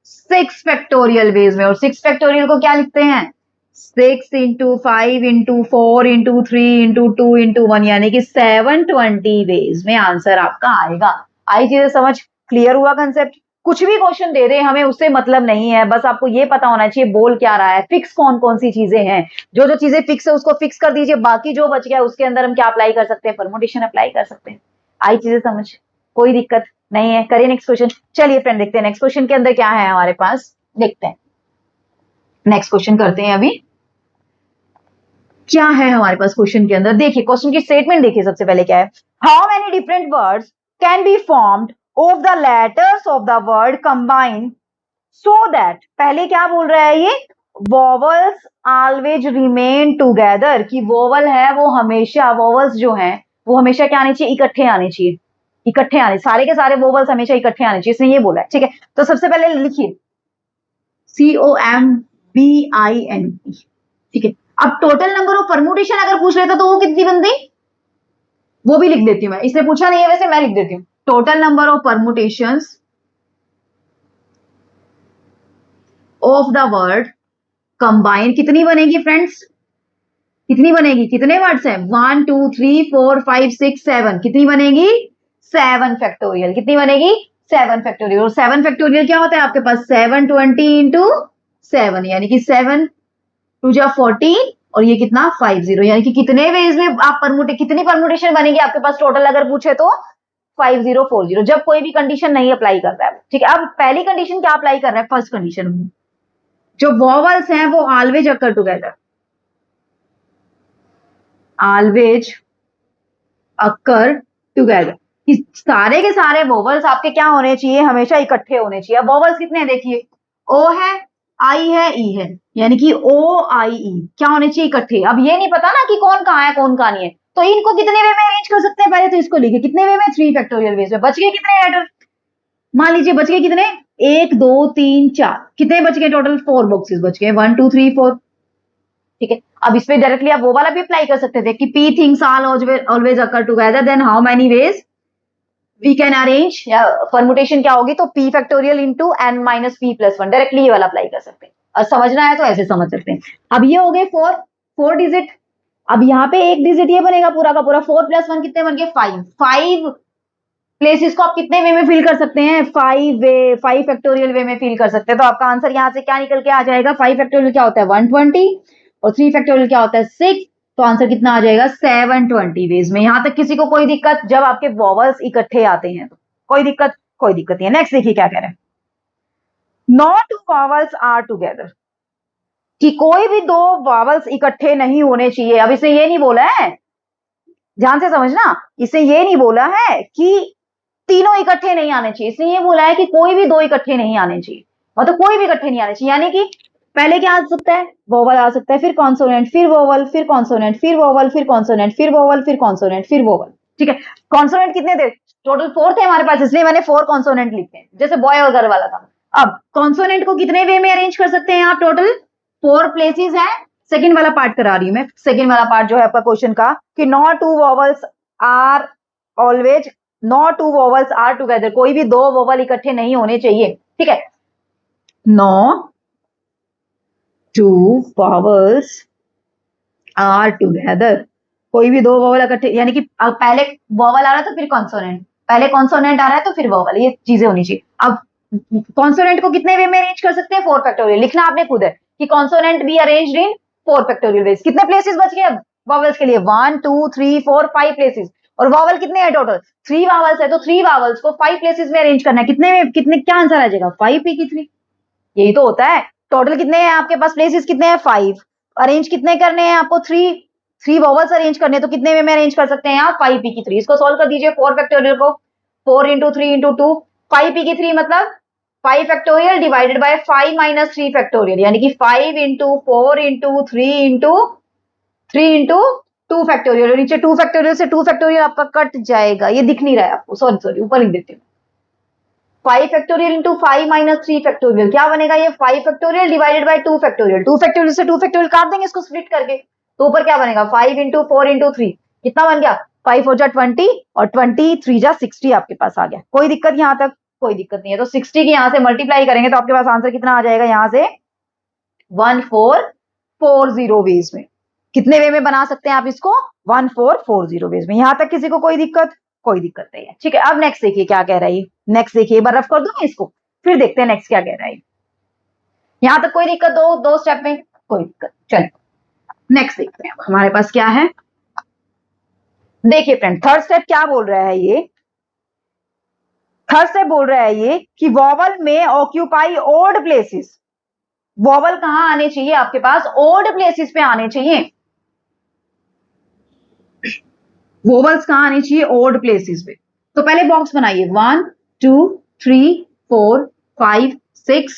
6 फैक्टोरियल वेज में। और 6 फैक्टोरियल को क्या लिखते हैं? 6 into 5 into 4 into 3 into 2 into 1, यानी कि 720 वेज में आंसर आपका आएगा। आई चीजें समझ? क्लियर हुआ कंसेप्ट? कुछ भी क्वेश्चन दे रहे हैं हमें उससे मतलब नहीं है, बस आपको ये पता होना चाहिए बोल क्या रहा है, फिक्स कौन कौन सी चीजें हैं। जो जो चीजें फिक्स है उसको फिक्स कर दीजिए, बाकी जो बच गया उसके अंदर हम क्या अप्लाई कर सकते हैं? परमुटेशन अप्लाई कर सकते हैं। आई चीजें समझ? कोई दिक्कत नहीं है। करिए नेक्स्ट क्वेश्चन। चलिए फ्रेंड देखते हैं नेक्स्ट क्वेश्चन के अंदर क्या है हमारे पास, देखते हैं। नेक्स्ट क्वेश्चन करते हैं अभी। क्या है हमारे पास क्वेश्चन के अंदर? देखिए क्वेश्चन की स्टेटमेंट देखिए। सबसे पहले क्या है? How many different words can be formed of the letters of the word combine so that, पहले क्या बोल रहा है ये? वोवल्स ऑलवेज रिमेन टुगेदर, कि वोवल है वो हमेशा, वोवल्स जो हैं वो हमेशा क्या आने चाहिए? इकट्ठे आने चाहिए। इकट्ठे आने, सारे के सारे वोवल्स हमेशा इकट्ठे आने चाहिए, इसने ये बोला है। ठीक है, तो सबसे पहले लिखिए COMBINE। ठीक है, अब टोटल नंबर ऑफ परमुटेशन अगर पूछ लेता तो वो कितनी बनती? वो भी लिख देती हूं मैं, इसने पूछा नहीं है वैसे, मैं लिख देती हूँ। Total number of permutations of the word combine कितनी बनेगी फ्रेंड्स? कितनी बनेगी? कितने वर्ड्स हैं? 1 2 3 4 5 6 7, कितनी बनेगी? 7 फैक्टोरियल। कितनी बनेगी? 7 फैक्टोरियल। और 7 फैक्टोरियल क्या होता है आपके पास? 720 इंटू 7, यानी कि 7 2 जा 14 और ये कितना 50, यानी कि कितने वेज में आप कितनी परमुटेशन बनेगी आपके पास टोटल अगर पूछे तो 5040, जब कोई भी कंडीशन नहीं अप्लाई कर रहा है। ठीक है, अब पहली कंडीशन क्या अप्लाई कर रहा है? फर्स्ट कंडीशन में जो वॉवल्स हैं वो always occur together, always occur together. सारे के सारे वोवल्स आपके क्या होने चाहिए? हमेशा इकट्ठे होने चाहिए। अब वोवल्स कितने हैं देखिए, ओ है, आई है, ई है, यानी कि ओ आई ई क्या होने चाहिए? इकट्ठे। अब ये नहीं पता ना कि कौन कहाँ है कौन कहाँ नहीं है, तो इनको कितने वे में अरेंज कर सकते हैं? पहले तो इसको लिखे कितने वे में? 3 फैक्टोरियल वेज में। बच गए कितने लेटर? मान लीजिए बच गए कितने? 1 2 3 4, कितने बच गए टोटल? 4 बॉक्सेस बच गए, 1 2 3 4। ठीक है, अब इस पे डायरेक्टली आप वो वाला भी अप्लाई कर सकते थे कि p things all always occur together, then how many ways we can arrange, या परमुटेशन क्या होगी? तो p factorial into n minus p plus 1, directly ये वाला अप्लाई कर सकते हैं। और समझना है तो ऐसे समझ सकते हैं। अब ये हो गए 4 डिजिट। अब यहाँ पे एक डिजिट ये बनेगा पूरा का पूरा, 4 प्लस 1 कितने बन गए? 5 प्लेसेस को आप कितने वे में फिल कर सकते हैं? 5 फैक्टोरियल वे में फिल कर सकते हैं। तो आपका आंसर यहाँ से क्या निकल के आ जाएगा? 5 फैक्टोरियल क्या होता है? 120, और 3 फैक्टोरियल क्या होता है? 6। तो आंसर कितना आ जाएगा? 720 वेज में। यहां तक किसी को कोई दिक्कत? जब आपके वॉवल्स इकट्ठे आते हैं तो कोई दिक्कत? कोई दिक्कत नहीं है। नेक्स्ट देखिए क्या कह रहे हैं, no two vowels are together, कि कोई भी दो वॉवल्स इकट्ठे नहीं होने चाहिए। अब इसने ये नहीं बोला है, ध्यान से समझना, इसने ये नहीं बोला है कि तीनों इकट्ठे नहीं आने चाहिए, इसने ये बोला है कि कोई भी दो इकट्ठे नहीं आने चाहिए, मतलब कोई भी इकट्ठे नहीं आने चाहिए। यानी कि पहले क्या आ सकता है? वोवल आ सकता है, फिर कॉन्सोनेंट, फिर वोवल, फिर कॉन्सोनेंट, फिर वोवल, फिर कॉन्सोनेंट, फिर वोवल, फिर कॉन्सोनेंट, फिर वोवल। ठीक है, कॉन्सोनेंट कितने थे? टोटल 4 थे हमारे पास, इसलिए मैंने 4 कॉन्सोनेंट लिखे हैं, जैसे बॉय और गर्ल वाला था। अब कॉन्सोनेंट को कितने वे में अरेंज कर सकते हैं आप? टोटल 4 प्लेसेस है। सेकंड वाला पार्ट करा रही हूं मैं, सेकंड वाला पार्ट जो है आपका क्वेश्चन का, कि not two vowels are always, not two vowels are together, कोई भी दो वोवल इकट्ठे नहीं होने चाहिए। ठीक है, no two vowels are together, कोई भी दो वोवल इकट्ठे, यानी कि पहले वोवल आ रहा है तो फिर कॉन्सोनेंट, पहले कॉन्सोनेंट आ रहा है तो फिर वोवल, ये चीजें होनी चाहिए। अब कॉन्सोनेंट को कितने वे में अरेंज कर सकते हैं? 4 फैक्टोरियल। लिखना आपने खुद है कि consonant be arranged in 4 factorial veg. कितने प्लेसेस बच गए अब वोवल्स के लिए? 1 2 3 4 5 प्लेसेस। और वोवल कितने हैं टोटल? 3 वोवल्स है, तो 3 वोवल्स को 5 प्लेसेस में अरेंज करना है। कितने में? कितने, क्या आंसर आ जाएगा? 5 p की 3, यही तो होता है। टोटल कितने हैं आपके पास प्लेसेस? कितने हैं? 5। अरेंज कितने करने हैं आपको? 3 वोवल्स अरेंज करने, तो कितने में अरेंज कर सकते हैं आप? 5 p की 3। इसको सोल्व कर दीजिए 4 फैक्टोरियल को, 4 इंटू 3 इंटू 2, 5 p की 3 मतलब 5 factorial divided by 5 minus 3 factorial, यानी कि 5 into 4 into 3 into 3 into 2 factorial. और नीचे 2 फैक्टोरियल से 2 फैक्टोरियल आपका कट जाएगा, ये दिख नहीं रहा है आपको, सॉरी ऊपर लिख देती हूँ। 5 फैक्टोरियल इंटू 5 माइनस 3 फैक्टोरियल क्या बनेगा? ये 5 factorial divided by 2 factorial. 2 factorial से 2 फैक्टोरियल काट देंगे इसको स्प्लिट करके, तो ऊपर क्या बनेगा? 5 इंटू 4 इंटू 3, कितना बन गया? 5 4 जा 20 और 20 3 जा 60 आपके पास आ गया। कोई दिक्कत यहाँ तक? कोई दिक्कत नहीं है। तो 60 की यहाँ से मल्टीप्लाई करेंगे तो आपके पास आंसर कितना आ जाएगा? यहाँ से 1440 वेज में। कितने वे में बना सकते हैं आप इसको? 1440 वेज में। यहां तक किसी को कोई दिक्कत? कोई दिक्कत नहीं है। ठीक है, अब नेक्स्ट देखिए क्या कह रहा है। नेक्स्ट देखिए, एक बार रफ कर दूं मैं इसको, फिर देखते हैं नेक्स्ट क्या कह रहा है। यहां तक कोई दिक्कत? दो स्टेप में कोई दिक्कत? चलो नेक्स्ट देखते हैं हमारे पास क्या है। देखिए फ्रेंड, थर्ड स्टेप क्या बोल रहा है ये? थर्ड स्टेप बोल रहा है ये कि वॉवल में ऑक्यूपाई ओड प्लेसेस। वॉवल कहां आने चाहिए आपके पास? ओड प्लेसेस पे आने चाहिए। वोवल्स कहां आनी चाहिए? ओड प्लेसेस पे। तो पहले बॉक्स बनाइए, 1 2 3 4 5 6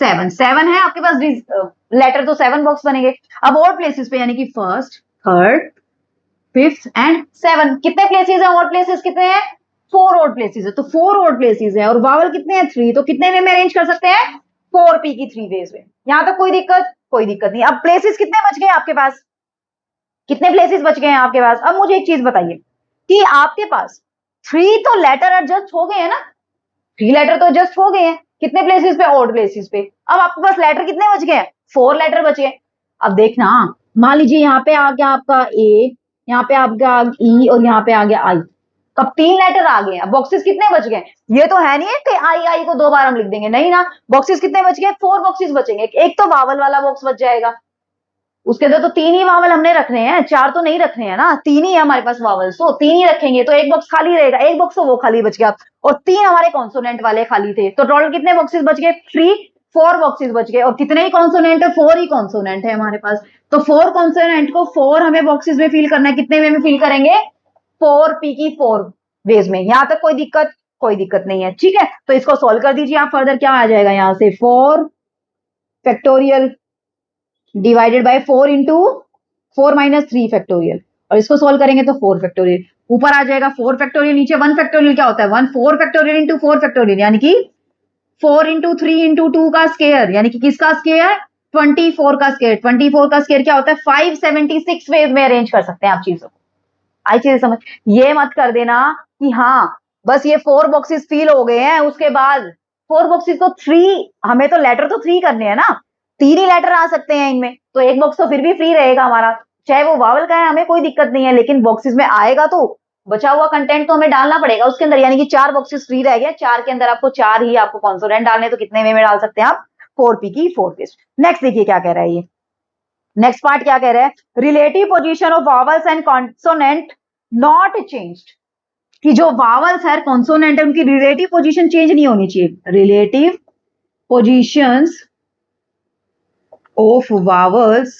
7, 7 है आपके पास लेटर, तो 7 बॉक्स बनेंगे। अब ओड प्लेसेस पे, यानी कि फर्स्ट, थर्ड, फिफ्थ एंड 7, कितने प्लेसेस है? ओड प्लेसेस कितने हैं? 4 ओड प्लेसेस है, तो 4 ओड प्लेसेस है। और वावल कितने हैं? 3, तो कितने वे में अरेंज कर सकते हैं? 4p की 3 वेज में। यहां तक कोई दिक्कत? कोई दिक्कत नहीं। अब प्लेसेस कितने बच गए आपके पास? कितने प्लेसेस बच गए हैं आपके पास? अब मुझे एक चीज बताइए कि आपके पास 3 तो लेटर एडजस्ट हो गए हैं ना, 3 लेटर तो एडजस्ट हो गए हैं। कितने प्लेसेस पे? ऑड प्लेसेस पे। अब आपके पास लेटर कितने बच गए हैं? 4 लेटर बचे। अब देखना, मान लीजिए यहाँ पे आ गया आपका ए, यहाँ पे आ गया ई और यहाँ पे आ गया आई। तो अब 3 लेटर आ गए, अब बॉक्सेस कितने बच गए? ये तो है नहीं है कि आई को 2 बार हम लिख देंगे, नहीं ना, बॉक्सेस कितने बच गए? 4 बॉक्सेस बचेंगे। एक तो वावल वाला बॉक्स बच जाएगा, उसके अंदर तो 3 ही वावल हमने रखने हैं, 4 तो नहीं रखने हैं ना, 3 ही है हमारे पास वावल, तो 3 ही रखेंगे, तो एक बॉक्स खाली रहेगा, एक बॉक्स तो वो खाली बच गया, और 3 हमारे कॉन्सोनेंट वाले खाली थे, तो टोटल कितने बॉक्सेस बच गए? 4 बॉक्सेस बच गए, और कितने ही कॉन्सोनेंट है? 4 ही कॉन्सोनेंट है हमारे पास, तो 4 कॉन्सोनेंट को 4 हमें बॉक्सेस में फिल करना है, कितने वे में फिल करेंगे? 4p की 4 वेज में। यहां तक कोई दिक्कत? कोई दिक्कत नहीं है, ठीक है, तो इसको सॉल्व कर दीजिए आप। फर्दर क्या आ जाएगा यहां से? 4 factorial divided by 4 into 4 minus 3 factorial, और इसको सॉल्व करेंगे तो 4 फैक्टोरियल ऊपर आ जाएगा, 4 फैक्टोरियल नीचे, 1 फैक्टोरियल क्या होता है? 1 4 फैक्टोरियल इंटू 4 फैक्टोरियल, यानी कि 4 इंटू 3 इंटू 2 का स्केयर, यानी कि किसका स्केयर? 24 का स्केयर। 24 का स्केयर क्या होता है? 576 वेज में अरेंज कर सकते हैं आप चीजों को। आई चीज समझ? ये मत कर देना कि हाँ बस ये 4 बॉक्सेस फिल हो गए हैं, उसके बाद 4 बॉक्सेस तो 3, हमें तो लेटर तो 3 करने हैं ना, 3 ही लेटर आ सकते हैं इनमें, तो एक बॉक्स तो फिर भी फ्री रहेगा हमारा, चाहे वो वावल का है, हमें कोई दिक्कत नहीं है, लेकिन बॉक्सेस में आएगा तो बचा हुआ कंटेंट तो हमें डालना पड़ेगा उसके अंदर, यानी कि 4 बॉक्सेस फ्री रह गए, 4 के अंदर आपको 4 ही आपको कॉन्सोनेंट डालने, तो कितने में डाल सकते हैं आप? 4p की 4 वेज। नेक्स्ट देखिए क्या कह रहा है ये, नेक्स्ट पार्ट क्या कह रहा है? Relative position of vowels and consonant not changed, कि जो वावल्स है कॉन्सोनेंट है उनकी रिलेटिव पोजीशन चेंज नहीं होनी चाहिए, relative positions of vowels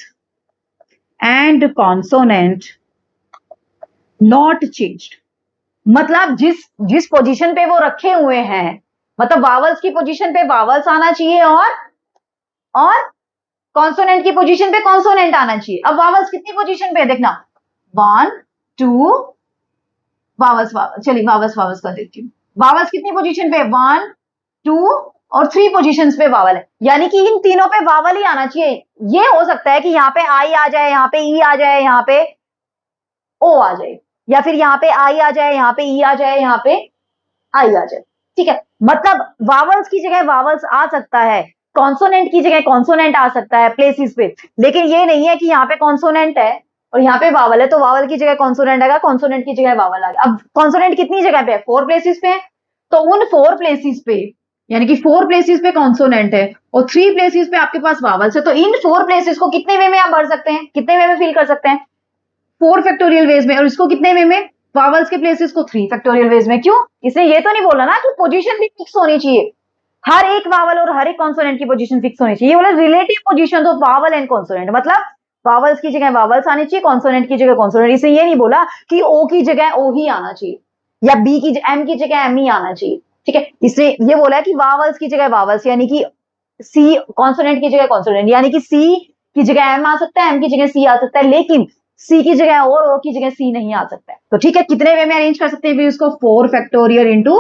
and consonant not changed, मतलब जिस पोजीशन पे वो रखे हुए हैं, मतलब वावल्स की पोजीशन पे वावल्स आना चाहिए और कॉन्सोनेंट की पोजीशन पे कॉन्सोनेंट आना चाहिए। अब वावल्स कितनी पोजीशन पे है देखना, 1 2 वावल्स, चलिए वावल्स कर देती हूँ, वावल्स कितनी पोजीशन पे? 1 2 और 3 पोजीशंस पे वावल है, यानी कि इन तीनों पे वावल ही आना चाहिए। ये हो सकता है कि यहाँ पे आई आ जाए, यहाँ पे ई आ जाए, यहाँ पे ओ आ जाए, या फिर यहाँ पे आई आ जाए, यहाँ पे ई आ जाए, यहाँ पे आई आ जाए, ठीक है, मतलब वावल्स की जगह वावल्स आ सकता है, कॉन्सोनेंट की जगह कॉन्सोनेंट आ सकता है प्लेसेस पे, लेकिन ये नहीं है कि यहाँ पे कॉन्सोनेंट है और यहाँ पे वावल है तो वावल की जगह कॉन्सोनेंट आएगा, कॉन्सोनेंट की जगह वावल आएगा। अब कॉन्सोनेंट कितनी जगह पे है? 4 प्लेसेस पे है, तो उन 4 प्लेसेस पे, यानी कि 4 प्लेसेस पे कॉन्सोनेंट है और 3 प्लेसेस पे आपके पास वावल्स है, तो इन 4 प्लेसेस को कितने वे में आप भर सकते हैं? कितने वे में फिल कर सकते हैं? 4 फैक्टोरियल वेज में, और इसको कितने वे में? वावल्स के प्लेसेस को 3 फैक्टोरियल वेज में। क्यों? इसने ये तो नहीं बोला ना कि पोजीशन भी फिक्स होनी चाहिए, हर एक वावल और हर एक कॉन्सोनेंट की पोजीशन फिक्स होनी चाहिए, ये बोला relative position of vowel and consonant, मतलब वावल्स की जगह वावल्स आनी चाहिए, कॉन्सोनेंट की जगह कॉन्सोनेंट। इसने ये नहीं बोला कि ओ की जगह ओ ही आना चाहिए या बी की एम की जगह एम ही आना चाहिए, ठीक है, इसने ये बोला कि वावल्स की जगह वावल्स, यानी कि सी, कॉन्सोनेंट की जगह कॉन्सोनेंट, यानी कि सी की जगह एम आ सकता है, एम की जगह सी आ सकता है, लेकिन सी की जगह और ओ की जगह सी नहीं आ सकता है, तो ठीक है, कितने वे में अरेंज कर सकते हैं फिर इसको? 4 फैक्टोरियल इंटू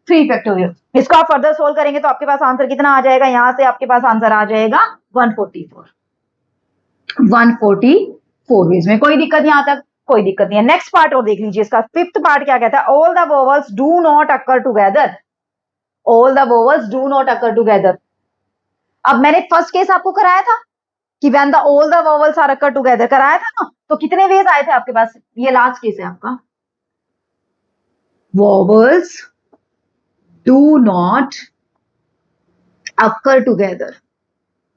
3 फैक्टोरियल। इसको आप फर्दर सोल्व करेंगे तो आपके पास आंसर कितना आ जाएगा? यहां से आपके पास आंसर आ जाएगा 144 वेज में। कोई दिक्कत यहां तक? कोई दिक्कत नहीं है। नेक्स्ट पार्ट और देख लीजिए, इसका 5th पार्ट क्या कहता है? All the vowels do not occur together, all the vowels do not occur together. अब मैंने फर्स्ट केस आपको कराया था कि when the all the vowels are occur together, कराया था ना, तो कितने वेज आए थे आपके पास? ये लास्ट केस है आपका, vowels do not occur together,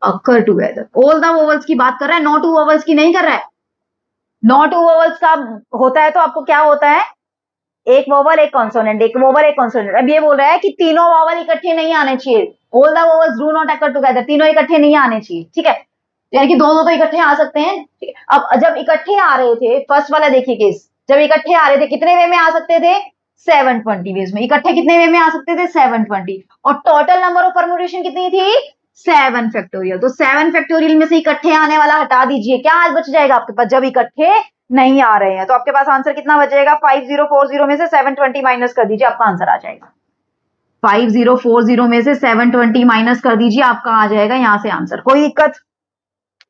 occur together, all the vowels की बात कर रहा है, नॉट टू वोवल्स की नहीं कर रहा है। नॉट टू वोवल्स का होता है तो आपको क्या होता है? एक वोवल एक कॉन्सोनेंट, एक वोवल एक कॉन्सोनेंट। अब ये बोल रहा है कि तीनों वोवल इकट्ठे नहीं आने चाहिए, all the vowels do not occur together, तीनों इकट्ठे नहीं आने चाहिए, ठीक है, यानी कि दो तो इकट्ठे आ सकते हैं, ठीक है। अब जब इकट्ठे आ रहे थे, फर्स्ट वाला देखिए केस, जब इकट्ठे आ रहे थे कितने वे में आ सकते थे? 720 वेज में। इकट्ठे कितने वे में आ सकते थे? 720, और टोटल नंबर ऑफ परम्यूटेशन कितनी थी? 7 फैक्टोरियल। तो 7 फैक्टोरियल में से इकट्ठे आने वाला हटा दीजिए, क्या आज बच जाएगा आपके पास? जब इकट्ठे नहीं आ रहे हैं तो आपके पास आंसर कितना बचेगा? 5040 में से 720 माइनस कर दीजिए, आपका आंसर आ जाएगा। 5040 में से 720 माइनस कर दीजिए, आपका आ जाएगा यहां से आंसर। कोई दिक्कत?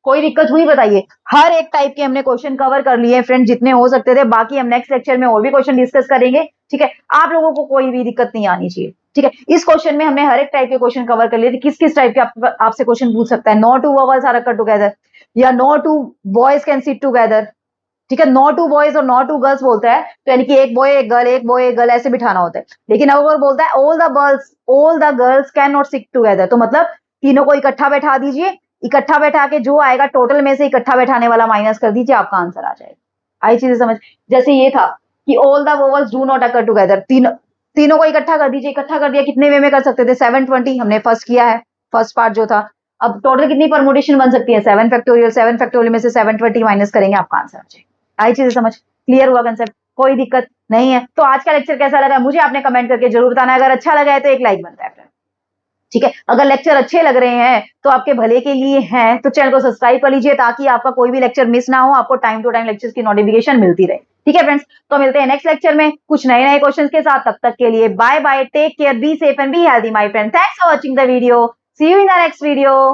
कोई दिक्कत हुई बताइए? हर एक टाइप के हमने क्वेश्चन कवर कर लिए फ्रेंड, जितने हो सकते थे, बाकी हम नेक्स्ट लेक्चर में और भी क्वेश्चन डिस्कस करेंगे, ठीक है। आप लोगों को कोई भी दिक्कत नहीं आनी चाहिए, ठीक है। इस क्वेश्चन में हमने हर एक टाइप के क्वेश्चन कवर कर लिए थे। किस किस टाइप के आपसे क्वेश्चन पूछ सकता है? No two vowels are occur together, या no two boys can sit together, ठीक है, नो टू बॉयज और नो टू गर्ल्स बोलता है तो यानी कि एक बॉय एक गर्ल ऐसे बिठाना होता है। लेकिन अगर बोलता है all the girls can not sit together, तो मतलब तीनों को इकट्ठा बैठा दीजिए, इकट्ठा बैठा के जो आएगा टोटल में से इकट्ठा बैठाने वाला माइनस कर दीजिए, आपका आंसर आ जाएगा। आई चीजें समझ, जैसे ये था कि all the vowels do not occur together, तीनों को इकट्ठा कर दीजिए, इकट्ठा कर दिया, कितने वे में कर सकते थे 720, हमने फर्स्ट किया है, फर्स्ट पार्ट जो था। अब टोटल कितनी परमुटेशन बन सकती है 7 फैक्टोरियल, 7 फैक्टोरियल में से 720 माइनस करेंगे, आपका आंसर आ जाएगा। आई चीजें समझ, क्लियर हुआ कंसेप्ट, कोई दिक्कत नहीं है। तो आज का लेक्चर कैसा लगा मुझे आपने कमेंट करके जरूर बताना है, अगर अच्छा लगा है तो एक लाइक बनता है फ्रेंड, ठीक है। अगर लेक्चर अच्छे लग रहे हैं तो आपके भले के लिए हैं, तो चैनल को सब्सक्राइब कर लीजिए ताकि आपका कोई भी लेक्चर मिस ना हो, आपको टाइम टू टाइम लेक्चर्स की नोटिफिकेशन मिलती रहे, ठीक है फ्रेंड्स। तो मिलते हैं नेक्स्ट लेक्चर में कुछ नए नए क्वेश्चंस के साथ, तब तक के लिए bye bye, take care, be safe and be healthy my friend, thanks for watching the video, see you in the next video.